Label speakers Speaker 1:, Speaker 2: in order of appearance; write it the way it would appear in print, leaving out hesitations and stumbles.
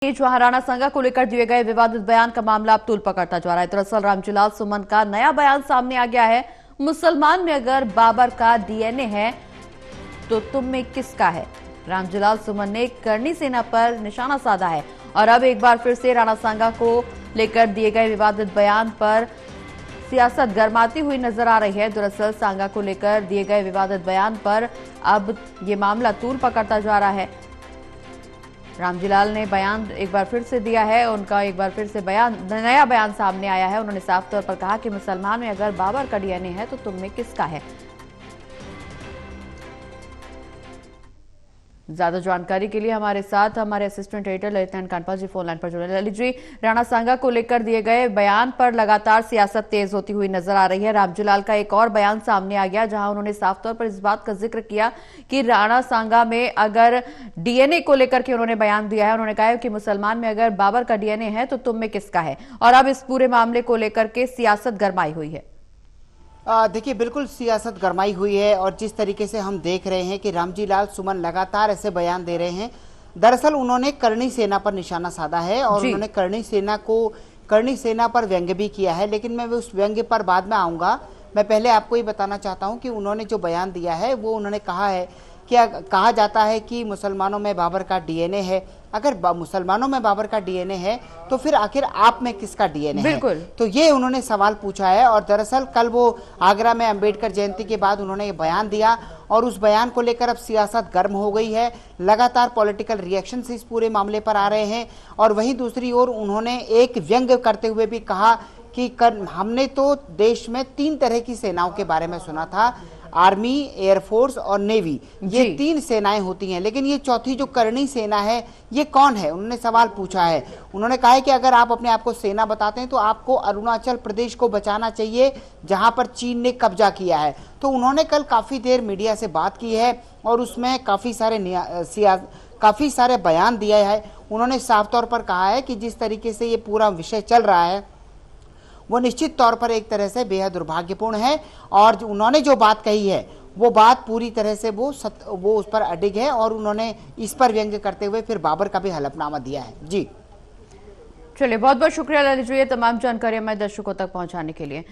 Speaker 1: जहां राणा सांगा को लेकर दिए गए विवादित बयान का मामला अब तूल पकड़ता जा रहा है। दरअसल रामजीलाल सुमन का नया बयान सामने आ गया है। मुसलमान में अगर बाबर का डीएनए है तो तुम में किसका है? रामजीलाल सुमन ने करनी सेना पर निशाना साधा है और अब एक बार फिर से राणा सांगा को लेकर दिए गए विवादित बयान पर सियासत गरमाती हुई नजर आ रही है। दरअसल सांगा को लेकर दिए गए विवादित बयान पर अब ये मामला तूल पकड़ता जा रहा है। रामजीलाल ने बयान एक बार फिर से दिया है। उनका एक बार फिर से नया बयान सामने आया है। उन्होंने साफ तौर पर कहा कि मुसलमान में अगर बाबर का डीएनए है तो तुम में किसका है? ज्यादा जानकारी के लिए हमारे साथ हमारे असिस्टेंट एडिटर ललित नारायण कांडपाल जी फोन लाइन पर जुड़े। ललित जी, राणा सांगा को लेकर दिए गए बयान पर लगातार सियासत तेज होती हुई नजर आ रही है। रामजीलाल का एक और बयान सामने आ गया जहां उन्होंने साफ तौर पर इस बात का जिक्र किया कि राणा सांगा में अगर डीएनए को लेकर के उन्होंने बयान दिया है। उन्होंने कहा है कि मुसलमान में अगर बाबर का डीएनए है तो तुम में किसका है? और अब इस पूरे मामले को लेकर के सियासत गरमाई हुई है।
Speaker 2: देखिए, बिल्कुल सियासत गरमाई हुई है और जिस तरीके से हम देख रहे हैं कि रामजीलाल सुमन लगातार ऐसे बयान दे रहे हैं। दरअसल उन्होंने करनी सेना पर निशाना साधा है और उन्होंने करनी सेना पर व्यंग्य भी किया है, लेकिन मैं उस व्यंग्य पर बाद में आऊंगा। मैं पहले आपको ये बताना चाहता हूं कि उन्होंने जो बयान दिया है वो उन्होंने कहा है कि कहा जाता है कि मुसलमानों में बाबर का डीएनए है। अगर मुसलमानों में बाबर का डीएनए है तो फिर आखिर आप में किसका डीएनए है? तो ये उन्होंने सवाल पूछा है। और दरअसल कल वो आगरा में अंबेडकर जयंती के बाद उन्होंने ये बयान दिया और उस बयान को लेकर अब सियासत गर्म हो गई है। लगातार पॉलिटिकल रिएक्शन इस पूरे मामले पर आ रहे हैं। और वहीं दूसरी ओर उन्होंने एक व्यंग्य करते हुए भी कहा कि हमने तो देश में 3 तरह की सेनाओं के बारे में सुना था, आर्मी, एयरफोर्स और नेवी। ये 3 सेनाएं होती हैं, लेकिन ये चौथी जो करनी सेना है ये कौन है? उन्होंने सवाल पूछा है। उन्होंने कहा है कि अगर आप अपने आप को सेना बताते हैं तो आपको अरुणाचल प्रदेश को बचाना चाहिए जहां पर चीन ने कब्जा किया है। तो उन्होंने कल काफी देर मीडिया से बात की है और उसमें काफी सारे बयान दिए हैं। उन्होंने साफ तौर पर कहा है कि जिस तरीके से ये पूरा विषय चल रहा है वो निश्चित तौर पर एक तरह से बेहद दुर्भाग्यपूर्ण है। और उन्होंने जो बात कही है वो बात पूरी तरह से वो उस पर अडिग है और उन्होंने इस पर व्यंग्य करते हुए फिर बाबर का भी हलफनामा दिया है। जी
Speaker 1: चलिए, बहुत बहुत शुक्रिया ललित जी, ये तमाम जानकारी हमारे दर्शकों तक पहुंचाने के लिए।